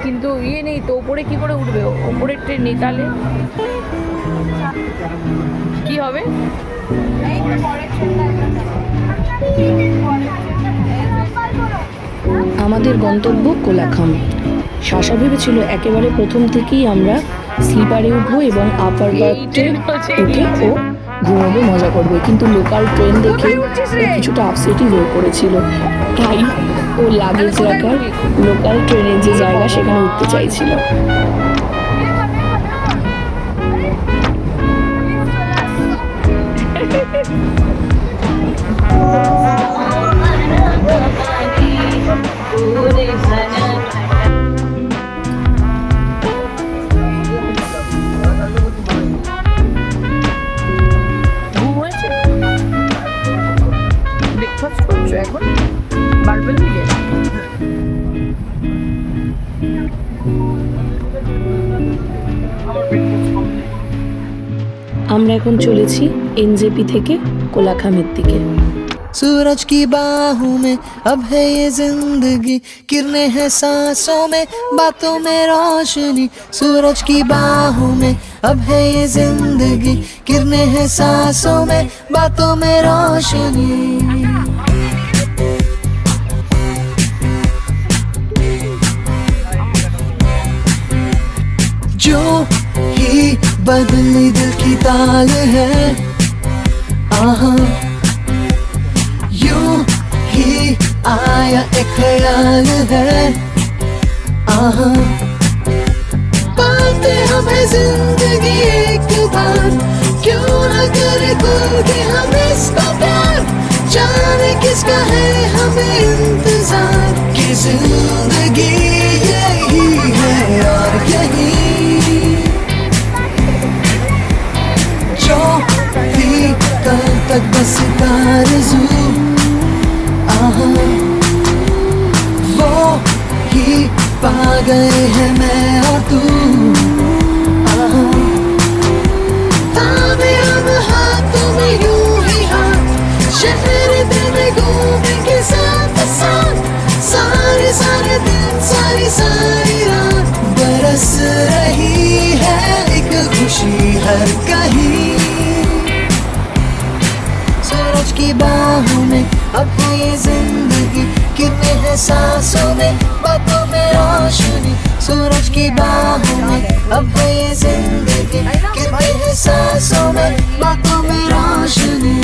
কিন্তু ইয়ে নেই তো, ওপরে কি করে উঠবে? ওপরে ট্রেন নেই, তাহলে কি হবে? আমাদের গন্তব্য কোলাখাম। শাসা ভেবেছিল একেবারে প্রথম থেকেই আমরা স্লিপারে উঠবো এবং আপার বার্থে উঠে ও ঘুমোবে, মজা করবে, কিন্তু লোকাল ট্রেন দেখে ও কিছুটা আপসেটই হয়ে পড়েছিল। তাই ও লাগেজ রাখার লোকাল ট্রেনের যে জায়গা সেখানে উঠতে চাইছিল। ব্রেকফাস্ট করছো এখন বারবেল মিলে? আমরা এখন চলেছি এনজেপি থেকে কোলাখামের দিকে। सूरज की बाहों में अब है ये जिंदगी, किरणें हैं सांसों में, बातों में रोशनी। सूरज की बाहों में अब है ये जिंदगी, किरणें हैं सांसों में, बातों में रोशनी। जो ही बदली दिल की ताल है, आहा यूं ही आया एक ख्याल है, आहा पाते हमें जिंदगी एक बार, क्यों न करे खुल के हम इसको प्यार, जाने किसका है हमें इंतजार, कि जिंदगी यही है और यही जो भी कल तक बस आरज़ू, आहा वो ही पा गए हैं मैं और तू, आहा थामे हम हाथों में यूं ही हाथ, शहर दिल में घूमेंगे साथ साथ, सारे सारे दिन सारी सारी रात, बरस रही है एक खुशी हर कहीं। सूरज की बाहों में अब है ये जिंदगी, किरणें हैं सांसों में, बातों में रोशनी। सूरज की बाहों में अब है ये जिंदगी, किरणें हैं सांसों में, बातों में रोशनी।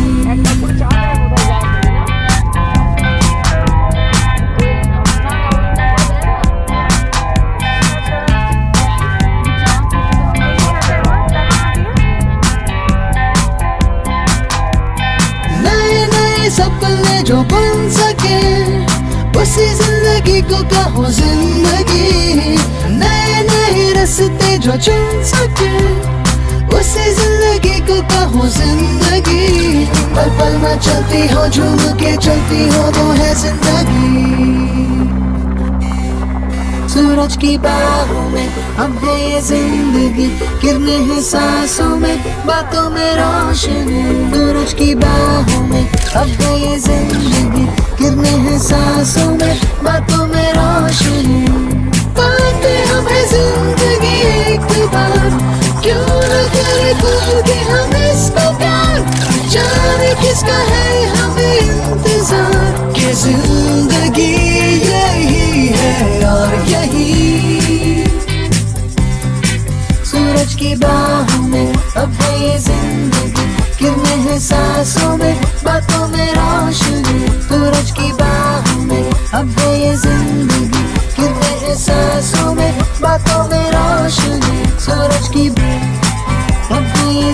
सपने जो बन सके उसी जिंदगी को कहो जिंदगी, नए नए रास्ते जो चुन सके उसी जिंदगी को कहो जिंदगी, पल पल में चलती हो झूम के चलती हो वो है जिंदगी। सूरज की बाहों में अब है ये जिंदगी, किरणें हैं सांसों में, बातों में रोशनी। सूरज की बाहों में अब है ये जिंदगी, किरणें हैं सांसों में, बातों में रोशनी। पाते हमें जिंदगी एक बार, क्यों न करे खुल के हम इसको प्यार, जाने किसका है हमें इंतजार, कि जिंदगी यही है और यही। सूरज की बाहों में अब है ये जिंदगी, किरणें हैं सांसों में, बातों में रोशनी। सूरज की बाहों में अब है ये जिंदगी, किरणें हैं सांसों में, बातों में रोशनी। सूरज की अब है ये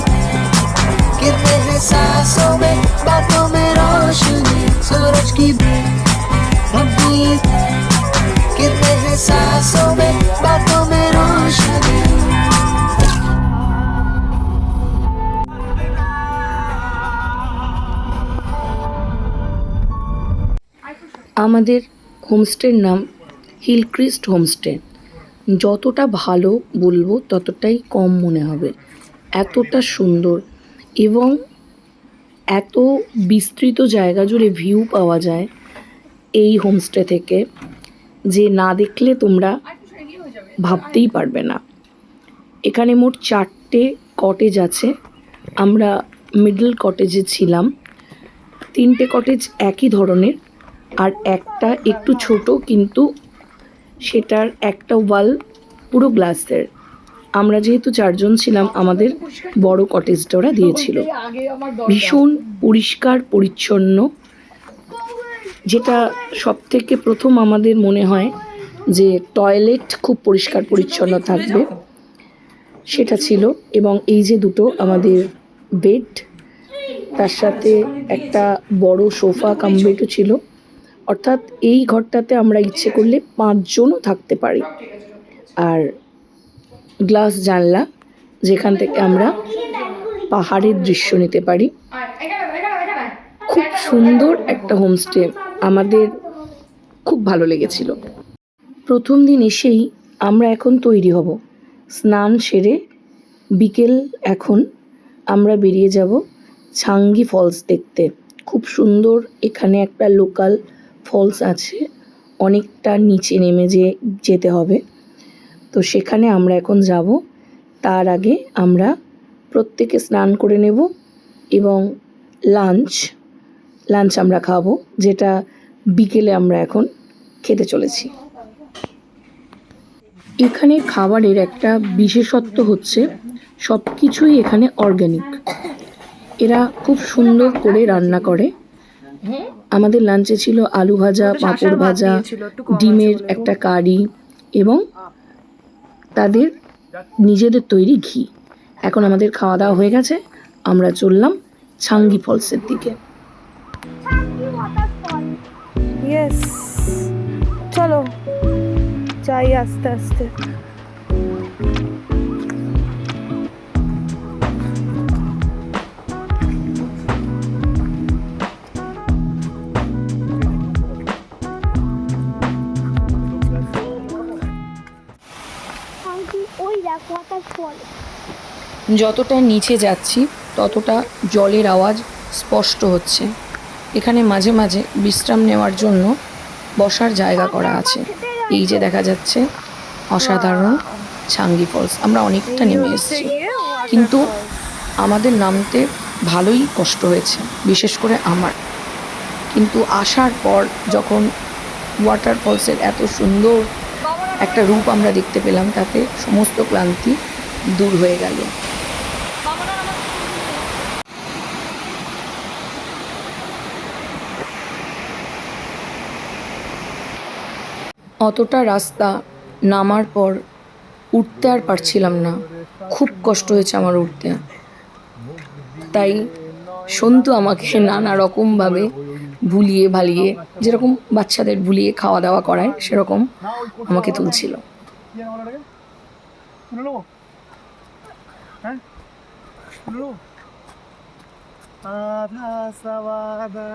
किरणें हैं सांसों में, बातों में रोशनी। सूरज की अब है ये किरणें हैं सांसों में, बातों में रोशनी। আমাদের হোমস্টের নাম হিলক্রিস্ট হোমস্টে। যতটা ভালো বলবো ততটাই কম মনে হবে, এতটা সুন্দর এবং এত বিস্তৃত জায়গা জুড়ে ভিউ পাওয়া যায় এই হোমস্টে থেকে, যে না দেখলে তোমরা ভাবতেই পারবে না। এখানে মোট 4টে কটেজ আছে। আমরা মিডল কটেজে ছিলাম। 3টে কটেজ একই ধরনের, আর একটা একটু ছোট, কিন্তু সেটার একটা ওয়াল পুরো গ্লাসের। আমরা যেহেতু 4জন ছিলাম, আমাদের বড় কটেজটা ওরা দিয়েছিল। ভীষণ পরিষ্কার পরিচ্ছন্ন, যেটা সবথেকে প্রথম আমাদের মনে হয় যে টয়লেট খুব পরিষ্কার পরিচ্ছন্ন থাকবে, সেটা ছিল। এবং এই যে দুটো আমাদের বেড, তার সাথে একটা বড় সোফা কাম বেডও ছিল। অর্থাৎ এই ঘরটাতে আমরা ইচ্ছে করলে 5 জনও থাকতে পারি। আর গ্লাস জানলা, যেখান থেকে আমরা পাহাড়ের দৃশ্য নিতে পারি। খুব সুন্দর একটা হোমস্টে, আমাদের খুব ভালো লেগেছিল। প্রথম দিন এসেই আমরা এখন তৈরি হব, স্নান সেরে বিকেল এখন আমরা বেরিয়ে যাব ছাঙ্গি ফলস দেখতে। খুব সুন্দর, এখানে একটা লোকাল ফলস আছে, অনেকটা নিচে নেমে যেতে হবে। তো সেখানে আমরা এখন যাব। তার আগে আমরা প্রত্যেকে স্নান করে নেব এবং লাঞ্চ আমরা খাবো, যেটা বিকেলে আমরা এখন খেতে চলেছি। এখানে খাবারের একটা বিশেষত্ব হচ্ছে সব কিছুই এখানে অর্গ্যানিক। এরা খুব সুন্দর করে রান্না করে। আমাদের লাঞ্চে ছিল আলু ভাজা, পাঁপড় ভাজা, ডিমের একটা কারি এবং তাদের নিজেদের তৈরি ঘি। এখন আমাদের খাওয়া দাওয়া হয়ে গেছে, আমরা চললাম ছাঙ্গি ফলসের দিকে। ইয়েস, চলো যাই আস্তে আস্তে। যতটা নিচে যাচ্ছি ততটা জলের আওয়াজ স্পষ্ট হচ্ছে। এখানে মাঝে মাঝে বিশ্রাম নেওয়ার জন্য বসার জায়গা করা আছে। এই যে দেখা যাচ্ছে অসাধারণ ছাঙ্গি ফলস। আমরা অনেকটা নেমে এসেছি, কিন্তু আমাদের নামতে ভালোই কষ্ট হয়েছে, বিশেষ করে আমার। কিন্তু আসার পর যখন ওয়াটার ফলসের এত সুন্দর একটা রূপ আমরা দেখতে পেলাম, তাতে সমস্ত ক্লান্তি দূর হয়ে গেল। অতটা রাস্তা নামার পর উঠতে আর পারছিলাম না, খুব কষ্ট হয়েছে আমার উঠতে। তাই সন্তু আমাকে নানা রকমভাবে ভুলিয়ে ভালিয়ে, যেরকম বাচ্চাদের ভুলিয়ে খাওয়া দাওয়া করায় সেরকম আমাকে তুলছিল। आधा सवादा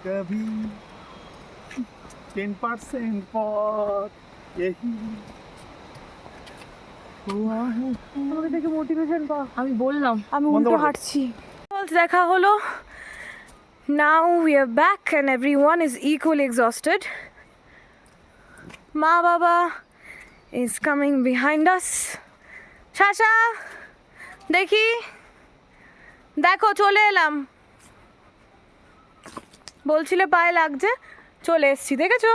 कभी 10% পথ यही हुआ है। তোমাকে দেখে মোটিভেশন পাও। আমি বললাম আমি উল্টো হাঁটছি। দেখা হলো। Now we are back and everyone is equally exhausted. মা বাবা is coming behind us. শাশা দেখো চলে এলাম। বলছিলে পায়ে লাগছে, চলে এসেছি, দেখেছো?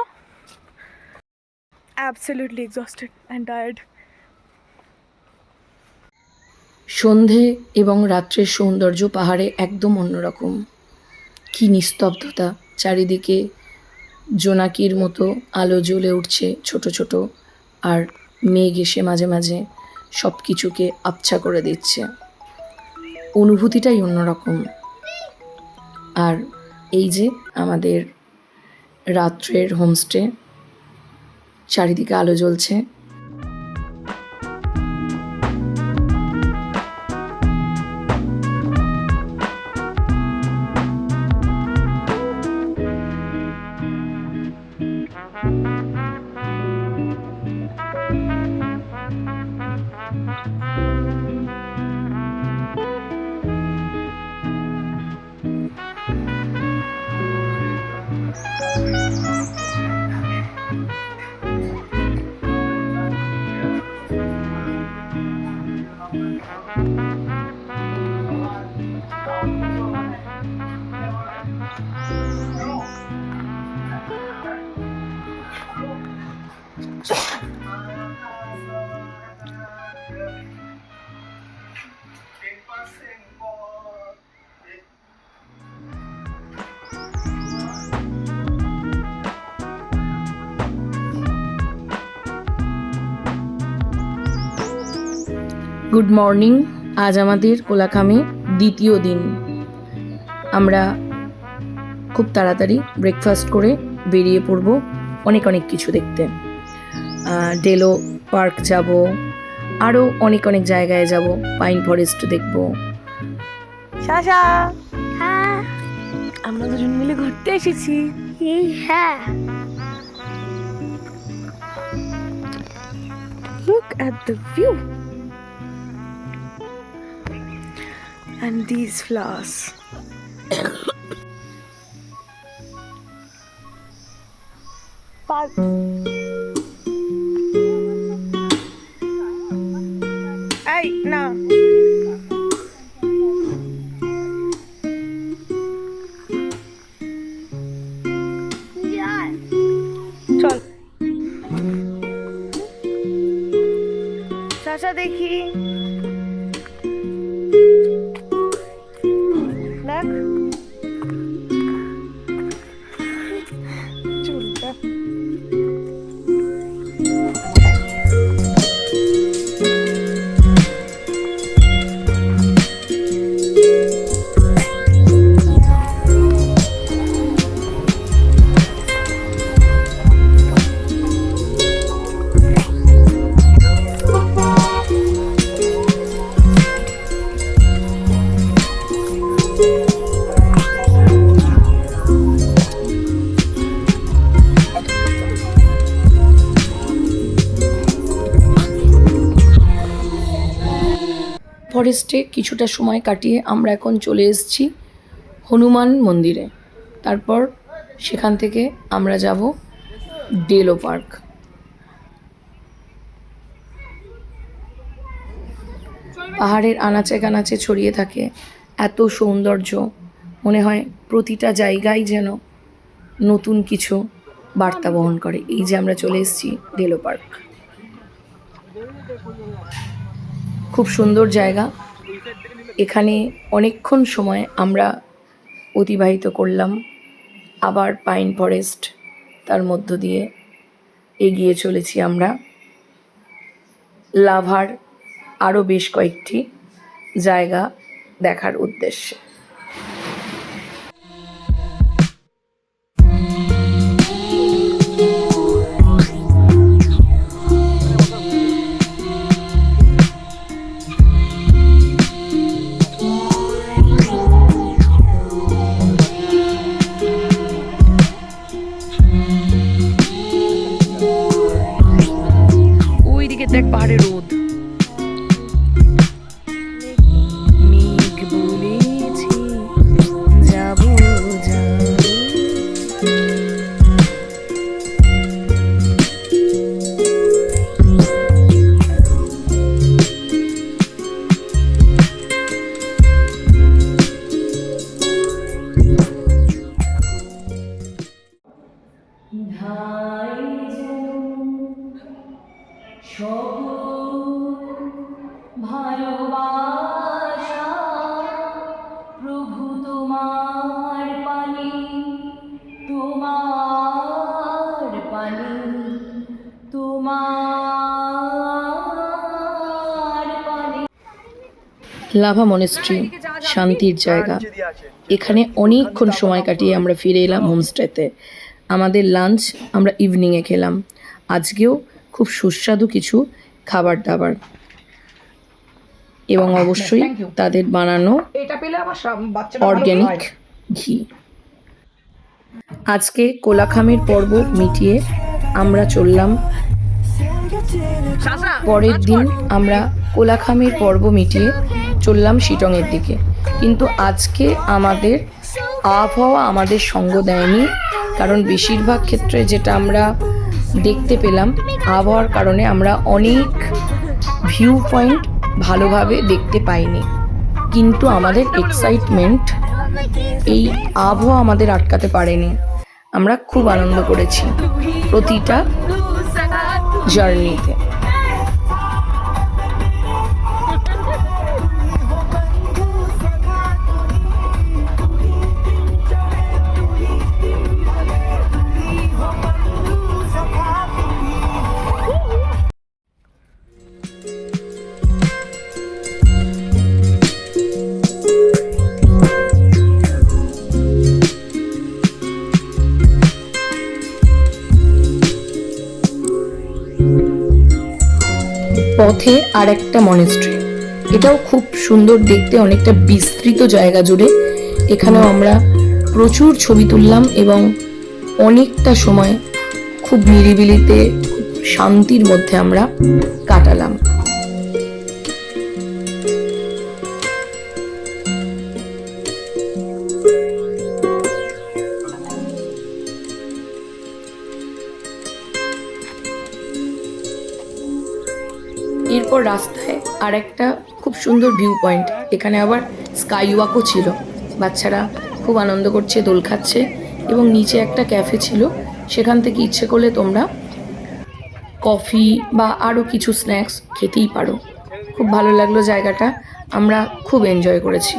Absolutely exhausted and tired. সন্ধে এবং রাত্রের সৌন্দর্য পাহাড়ে একদম অন্যরকম। কি নিস্তব্ধতা, চারিদিকে জোনাকির মতো আলো জ্বলে উঠছে ছোট ছোট, আর মেঘ এসে মাঝে মাঝে সব কিছুকে আবছা করে দিচ্ছে। অনুভূতিটাই অন্যরকম। আর এই যে আমাদের রাত্রের হোমস্টে, চারিদিকে আলো জ্বলছে। Good morning. আজ আমাদের কোলাখামে দ্বিতীয় দিন। আমরা খুব তাড়াতাড়ি ব্রেকফাস্ট করে বেরিয়ে পড়ব অনেক অনেক কিছু দেখতে। ডেলো পার্ক যাব, আরও অনেক অনেক জায়গায় যাব, পাইন ফরেস্ট দেখব। শাশা, হ্যাঁ আমরা দুজন মিলে ঘুরতে এসেছি। হ্যাঁ, look at the view and these flowers. Ay, no. চল চাচা দেখি, দেখ চুলটা। ফরেস্টে কিছুটা সময় কাটিয়ে আমরা এখন চলে এসেছি হনুমান মন্দিরে। তারপর সেখান থেকে আমরা যাব ডেলো পার্ক। পাহাড়ের আনাচে কানাচে ছড়িয়ে থাকে এত সৌন্দর্য, মনে হয় প্রতিটা জায়গায় যেন নতুন কিছু বার্তা বহন করে। এই যে আমরা চলে এসেছি ডেলো পার্ক, খুব সুন্দর জায়গা। এখানে অনেকক্ষণ সময় আমরা অতিবাহিত করলাম। আবার পাইন ফরেস্ট, তার মধ্য দিয়ে এগিয়ে চলেছি আমরা লাভার আরও বেশ কয়েকটি জায়গা দেখার উদ্দেশ্যে। ওইদিকে দেখ পাহাড়ের রোদ। মেঘ বলেছি যাবো যাবো। ভালোবাসা প্রভু তোমার পানি, তোমার পানি, তোমার পানি। লাভা মনেস্ট্রি শান্তির জায়গা। এখানে অনেকক্ষণ সময় কাটিয়ে আমরা ফিরে এলাম হোমস্টেতে। আমাদের লাঞ্চ আমরা ইভিনিংয়ে খেলাম। আজকেও খুব সুস্বাদু কিছু খাবার দাবার এবং অবশ্যই তাদের বানানো অর্গ্যানিক ঘি। আজকে কোলাখামের পর্ব মিটিয়ে আমরা চললাম পরের দিন। আমরা কোলাখামের পর্ব মিটিয়ে চললাম শিটংয়ের দিকে, কিন্তু আজকে আমাদের আবহাওয়া আমাদের সঙ্গ দেয়নি। কারণ বেশিরভাগ ক্ষেত্রে যেটা আমরা দেখতে পেলাম, আবহাওয়ার কারণে আমরা অনেক ভিউ পয়েন্ট ভালোভাবে দেখতে পাইনি। কিন্তু আমাদের এক্সাইটমেন্ট এই আবহাওয়া আমাদের আটকাতে পারেনি। আমরা খুব আনন্দ করেছি প্রতিটা জার্নিতে। পথে আর একটা মনেস্ট্রি, এটাও খুব সুন্দর দেখতে, অনেকটা বিস্তৃত জায়গা জুড়ে। এখানেও আমরা প্রচুর ছবি তুললাম এবং অনেকটা সময় খুব নিরিবিলিতে খুব শান্তির মধ্যে আমরা কাটালাম। এরপর রাস্তায় আর একটা খুব সুন্দর ভিউ পয়েন্ট, এখানে আবার স্কাই ওয়াকও ছিল। বাচ্চারা খুব আনন্দ করছে, দোল খাচ্ছে এবং নিচে একটা ক্যাফে ছিল, সেখান থেকে ইচ্ছে করলে তোমরা কফি বা আরও কিছু স্ন্যাক্স খেতেই পারো। খুব ভালো লাগলো জায়গাটা, আমরা খুব এনজয় করেছি।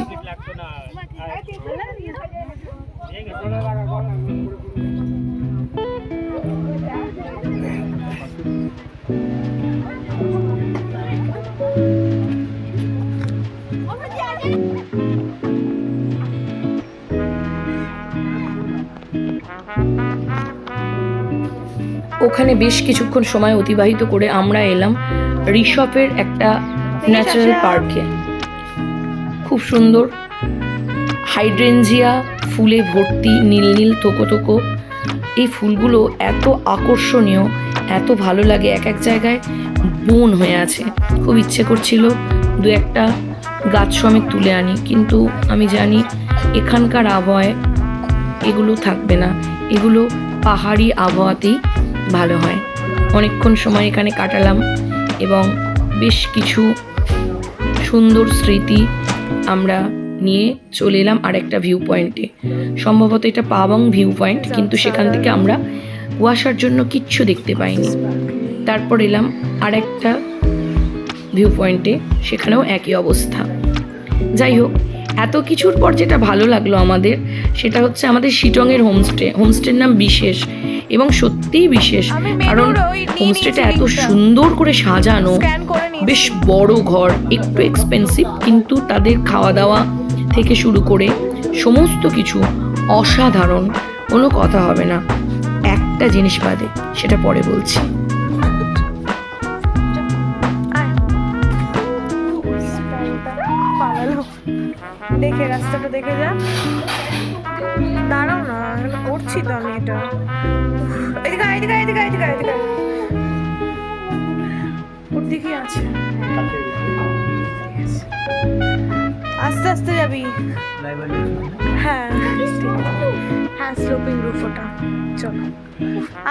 ওখানে বেশ কিছুক্ষণ সময় অতিবাহিত করে আমরা এলাম ঋষভের একটা ন্যাচারাল পার্কে। খুব সুন্দর হাইড্রেঞ্জিয়া ফুলে ভর্তি, নীল নীল থোকো থোকো। এই ফুলগুলো এত আকর্ষণীয়, এত ভালো লাগে, এক এক জায়গায় বন হয়ে আছে। খুব ইচ্ছে করছিল দু একটা গাছ সমেত তুলে আনি, কিন্তু আমি জানি এখানকার আবহাওয়ায় এগুলো থাকবে না, এগুলো পাহাড়ি আবহাওয়াতেই ভালো হয়। অনেকক্ষণ সময় এখানে কাটালাম এবং বেশ কিছু সুন্দর স্মৃতি আমরা নিয়ে চলে এলাম আরেকটা ভিউ পয়েন্টে। সম্ভবত এটা পাবং ভিউ পয়েন্ট, কিন্তু সেখান থেকে আমরা কুয়াশার জন্য কিচ্ছু দেখতে পাইনি। তারপর এলাম আরেকটা ভিউ পয়েন্টে, সেখানেও একই অবস্থা। যাই হোক, এত কিছুর পর যেটা ভালো লাগলো আমাদের, সেটা হচ্ছে আমাদের শিটংয়ের হোমস্টের নাম বিশেষ, এবং সত্যিই বিশেষ, কারণ হোমস্টেটা এত সুন্দর করে সাজানো, বেশ বড় ঘর, একটু এক্সপেন্সিভ, কিন্তু তাদের খাওয়া দাওয়া থেকে শুরু করে সমস্ত কিছু অসাধারণ, কোনো কথা হবে না। একটা জিনিস বাদে, সেটা পরে বলছি। দেখে রাস্তাটা দেখে যা, দাঁড়াও না, করছি তো আমি এটা। এদিকে এদিকে এদিকে এদিকে এদিকে, ওর দিকে আছে। আস্তে আস্তে যাবি। হ্যাঁ হ্যাঁ, স্লোপিং রুফ ওটা। চলো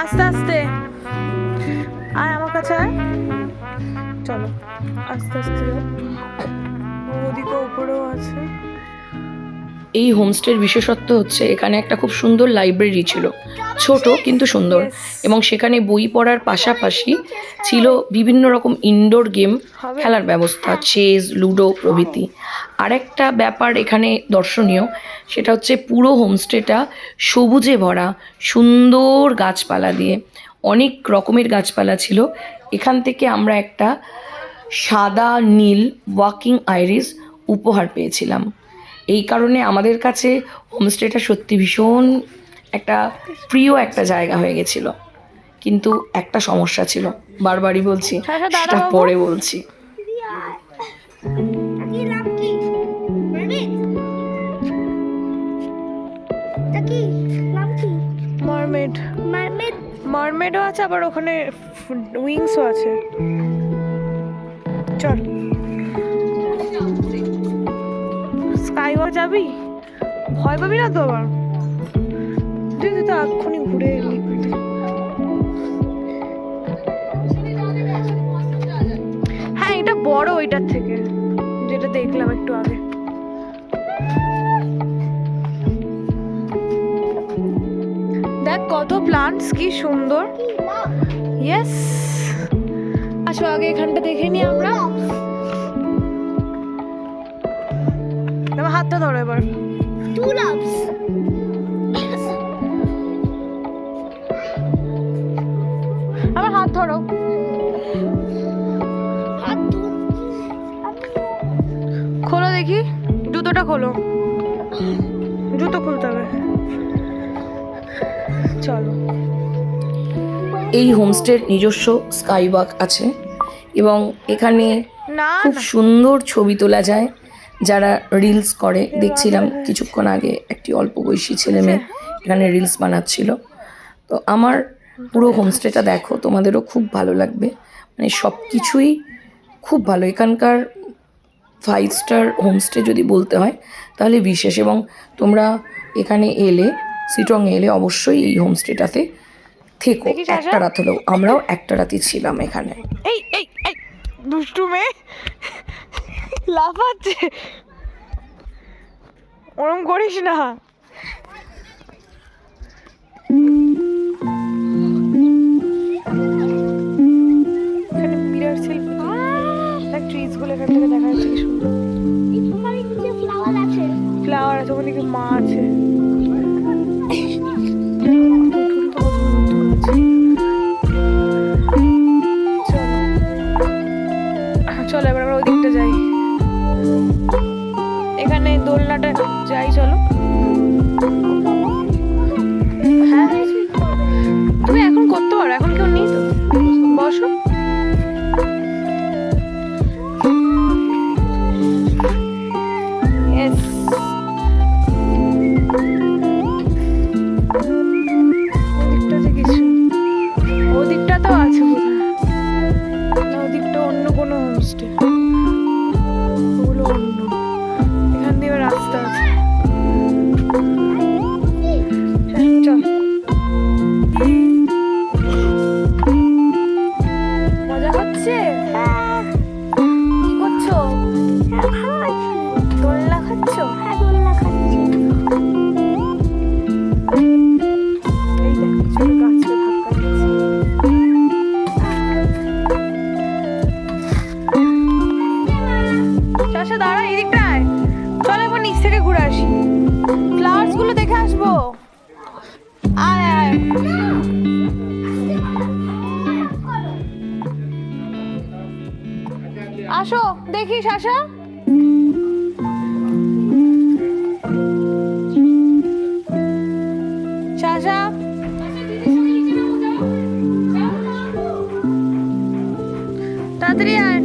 আস্তে আস্তে আয়, আমার কাছে আয়। চলো আস্তে আস্তে যাও, ওদিকে উপরেও আছে। এই হোমস্টের বিশেষত্ব হচ্ছে এখানে একটা খুব সুন্দর লাইব্রেরি ছিল, ছোট কিন্তু সুন্দর, এবং সেখানে বই পড়ার পাশাপাশি ছিল বিভিন্ন রকম ইনডোর গেম খেলার ব্যবস্থা, চেস, লুডো প্রভৃতি। আরেকটা ব্যাপার এখানে দর্শনীয়, সেটা হচ্ছে পুরো হোমস্টেটা সবুজে ভরা, সুন্দর গাছপালা দিয়ে, অনেক রকমের গাছপালা ছিল। এখান থেকে আমরা একটা সাদা নীল ওয়াকিং আইরিস উপহার পেয়েছিলাম। এই কারণে আমাদের কাছে হোমস্টেটা সত্যি ভীষণ একটা প্রিয় একটা জায়গা হয়ে গেছিল। কিন্তু একটা সমস্যা ছিল, বারবারই বলছি, সেটা পরে বলছি। মারমেড, মারমেডও আছে, আবার ওখানে উইংসও আছে। চল স্কাই ওয়াক যাবি, ভয় পাবি না তো আবার? তুই তো এক্ষুনি ঘুরে এলি। হ্যাঁ, এটা বড় ওইটার থেকে, যেটা দেখলাম একটু আগে। দেখ কত প্লান্টস, কি সুন্দর। ইয়েস, আসো আগে এখানটা দেখে নি আমরা। তোমার হাতটা ধরো এবার। আমার হাত ধরো। খোলো দেখি, জুতোটা খোলো, জুতো খুলতে হবে। চলো। এই হোমস্টের নিজস্ব স্কাই ওয়াক আছে এবং এখানে না খুব না, সুন্দর ছবি তোলা যায়। যারা রিলস করে, দেখছিলাম কিছুক্ষণ আগে একটি অল্প বয়সী ছেলে মেয়ে এখানে রিলস বানাচ্ছিল। তো আমার পুরো হোমস্টেটা দেখো, তোমাদেরও খুব ভালো লাগবে। মানে সব কিছুই খুব ভালো। এখানকার 5 স্টার হোমস্টে যদি বলতে হয় তাহলে বিশেষ। এবং তোমরা এখানে এলে, সিটং এলে অবশ্যই এই হোমস্টেটাতে থেকো দেখি সাজা। একটা রাত হলেও। আমরাও একটা রাতই ছিলাম এখানে। এই এই এই দুষ্টু মেয়ে লাফাচ্ছে, ওরম করিস না। এখানে মিরর সেলফি দেখ, ট্রিজ গুলো এখান থেকে দেখা যাচ্ছে কি সুন্দর। ফ্লাওয়ার আছে, ওখানে কি মা আছে। চলো এবার আমরা ওই দিকটা যাই। এখানে দোলনাটা যাই, চলো। হ্যাঁ তুমি এখন করতে পারো, এখন কেউ নেই তো, বসো। Yes. ওদিকটা যে কিছু, ওদিকটাতেও আছে বোধহয়। না, ওদিকটা অন্য কোনো হোমস্টে, ওগুলো অন্য। এখান দিয়ে এবার রাস্তা আছে। হ্যাঁ, চল। মজা হচ্ছে? কি করছো? দোলনা খাচ্ছো? এই দেখ, ছোট গাছটা ধাক্কা দিচ্ছে। চাষা দাঁড়া, এই দিকটা আয়। চল একবার নিচ থেকে ঘুরে আসি, ফ্লাওয়ার্স গুলো দেখে আসবো। আয় আয়। আসো দেখি শাসা। শাসা তাড়াতাড়ি আয়।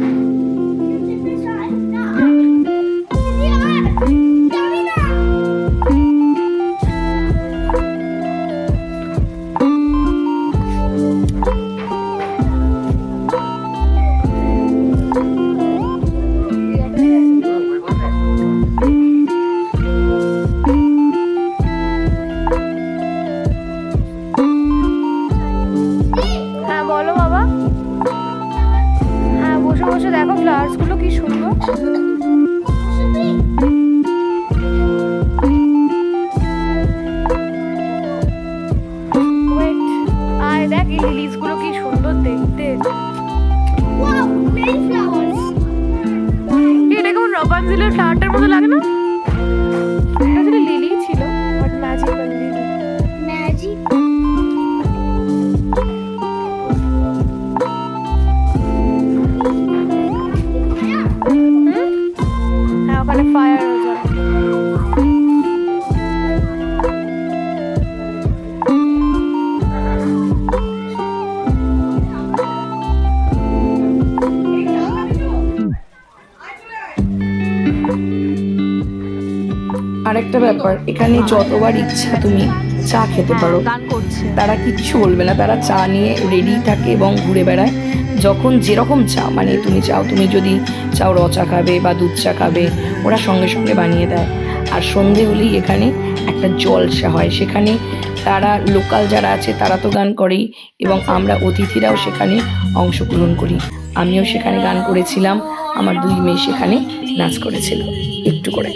হ্যাঁ বলো বাবা। হ্যাঁ বসে বসে দেখো ফ্লাওয়ার্স গুলো কি সুন্দর। Wait, আয় দেখ এই লিলিস গুলো কি সুন্দর দেখতে। এটা কেমন রপাঞ্জিলের ফ্লাওয়ারটার মতো লাগে না? এটা আসলে লিলি ছিল, বাট ম্যাজিক্যাল লিলি। হ্যাঁ ওখানে ফায়ার হয়ে যায়। আরেকটা ব্যাপার, এখানে যতবার ইচ্ছা তুমি চা খেতে পারো, গান করছে। তারা কিচ্ছু বলবে না। তারা চা নিয়ে রেডি থাকে এবং ঘুরে বেড়ায়। যখন যেরকম চা মানে তুমি চাও, তুমি যদি চাও র চা খাবে বা দুধ চা খাবে, ওরা সঙ্গে সঙ্গে বানিয়ে দেয়। আর সন্ধে হলেই এখানে একটা জলসা হয়, সেখানে তারা লোকাল যারা আছে তারা তো গান করেই এবং আমরা অতিথিরাও সেখানে অংশগ্রহণ করি। আমিও সেখানে গান করেছিলাম, আমার 2 মেয়ে সেখানে নাচ করেছিল একটু করে।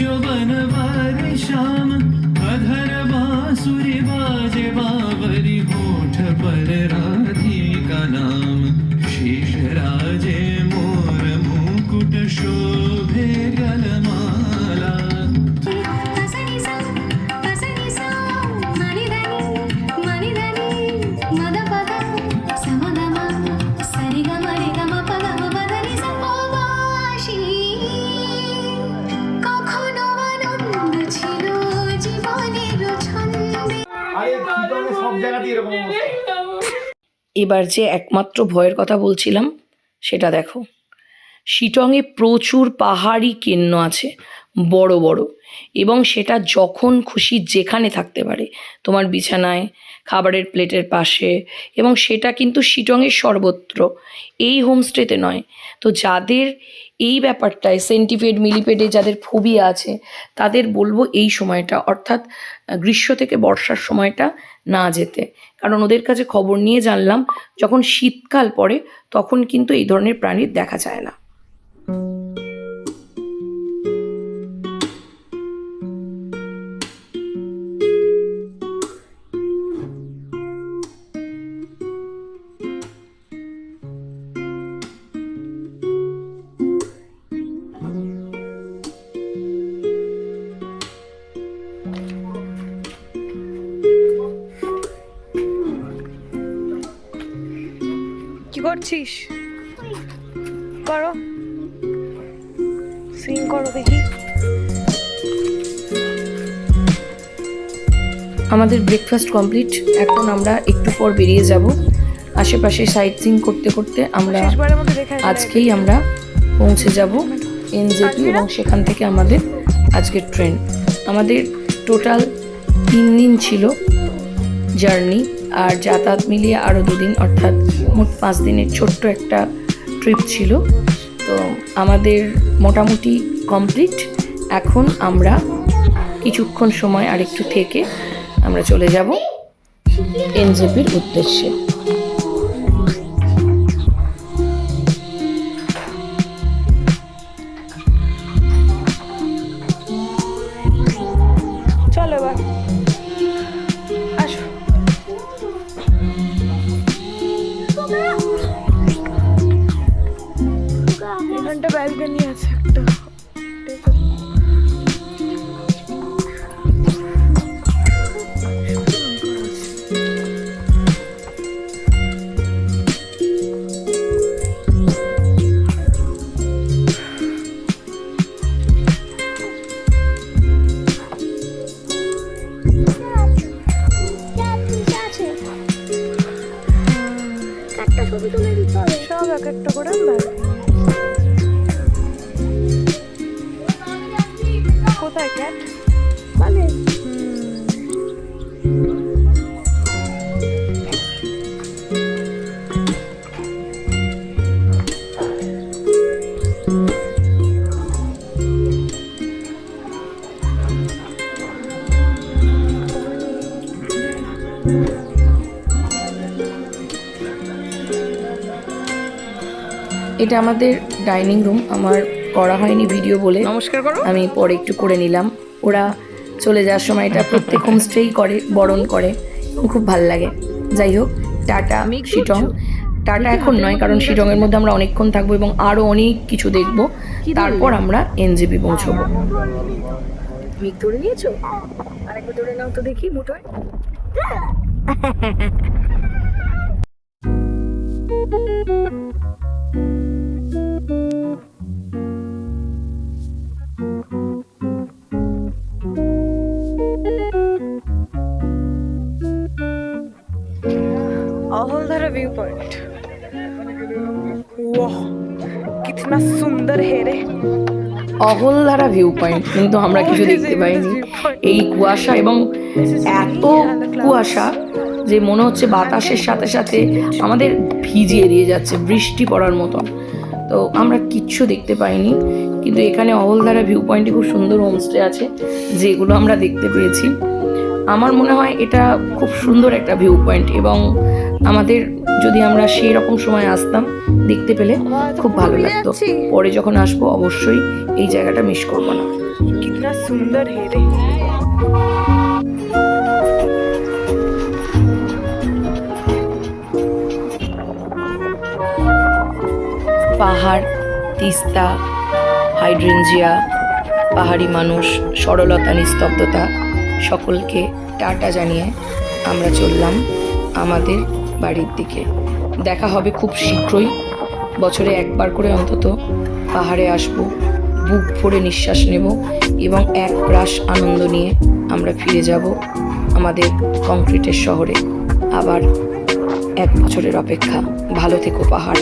यौवन वारी श्याम अधर बांसुरी बाजे बावरी होठ पर राधिका नाम शेष राजे मोर मुकुट शोभे गलमाला আরে শিলংয়ে সব জায়গাতেই এরকম অবস্থা। এবার যে একমাত্র ভয়ের কথা বলছিলাম সেটা দেখো, শিটংয়ে প্রচুর পাহাড়ি কেন্ন আছে, বড় বড়, এবং সেটা যখন খুশি যেখানে থাকতে পারে, তোমার বিছানায়, খাবারের প্লেটের পাশে, এবং সেটা কিন্তু শিটংয়ের সর্বত্র, এই হোমস্টেতে নয়। তো যাদের এই ব্যাপারটায় সেন্টিপেড মিলিপেডে যাদের ফোবিয়া আছে তাদের বলবো এই সময়টা, অর্থাৎ গ্রীষ্ম থেকে বর্ষার সময়টা না যেতে, কারণ ওদের কাছে খবর নিয়ে জানলাম যখন শীতকাল পড়ে তখন কিন্তু এই ধরনের প্রাণীর দেখা যায় না। কি করছিস? করো, সিং করো দেখি। আমাদের ব্রেকফাস্ট কমপ্লিট, এখন আমরা একটু পর বেরিয়ে যাব। আশেপাশে সাইট সিং করতে করতে আমরা শেষবারের মতো দেখা যায়। আজকেই আমরা পৌঁছে যাব এনজেপি, এবং সেখান থেকে আমাদের আজকের ট্রেন। আমাদের টোটাল 3 দিন ছিল জার্নি, আর যাতায়াত মিলিয়ে আরও 2 দিন, অর্থাৎ মোট 5 দিনের ছোট্ট একটা ট্রিপ ছিল। তো আমাদের মোটামুটি কমপ্লিট। এখন আমরা কিছুক্ষণ সময় আরেকটু থেকে আমরা চলে যাব এনজেপির উদ্দেশ্যে। চলো এবার আসো। এখানটা ব্যালকনি আছে একটা। সব এক একটা করে কোথায় ক্যাট? মানে এটা আমাদের ডাইনিং রুম। আমার করা হয়নি ভিডিও বলে, নমস্কার করো। আমি পরে একটু করে নিলাম। ওরা চলে যাওয়ার সময় এটা প্রত্যেক হোমস্টেই করে, বরণ করে, এবং খুব ভালো লাগে। যাই হোক, টাটা শিটং। টাটা এখন নয়, কারণ শিটংয়ের মধ্যে আমরা অনেকক্ষণ থাকবো এবং আরও অনেক কিছু দেখবো, তারপর আমরা এনজেপি পৌঁছবো। মিক ধরে নিয়েছো? আরেকবার ধরে নাও তো দেখি মুঠোয়। अहोलधारा व्यू पॉइंट। वाह कितना सुंदर है रे। অহলধারা ভিউ পয়েন্ট, কিন্তু আমরা কিছু দেখতে পাইনি। এই কুয়াশা, এবং এত কুয়াশা যে মনে হচ্ছে বাতাসের সাথে সাথে আমাদের ভিজিয়ে দিয়ে যাচ্ছে, বৃষ্টি পড়ার মতো। তো আমরা কিচ্ছু দেখতে পাইনি, কিন্তু এখানে অহলধারা ভিউ পয়েন্টে খুব সুন্দর হোমস্টে আছে যেগুলো আমরা দেখতে পেয়েছি। আমার মনে হয় এটা খুব সুন্দর একটা ভিউ পয়েন্ট, এবং আমাদের যদি আমরা সেই রকম সময় আসতাম দেখতে পেলে খুব ভালো লাগতো। পরে যখন আসবো অবশ্যই এই জায়গাটা মিস করবো না। कितना सुंदर है रे। পাহাড়, তিস্তা, হাইড্রেঞ্জিয়া, পাহাড়ি মানুষ, সরলতা, নিস্তব্ধতা, সকলকে টাটা জানিয়ে আমরা চললাম আমাদের বাড়ির দিকে। দেখা হবে খুব শীঘ্রই। বছরে একবার করে অন্তত পাহাড়ে আসব, বুক ভরে নিঃশ্বাস নেব এবং এক রাশ আনন্দ নিয়ে আমরা ফিরে যাব আমাদের কংক্রিটের শহরে। আবার 1 বছরের অপেক্ষা। ভালো থেকো পাহাড়।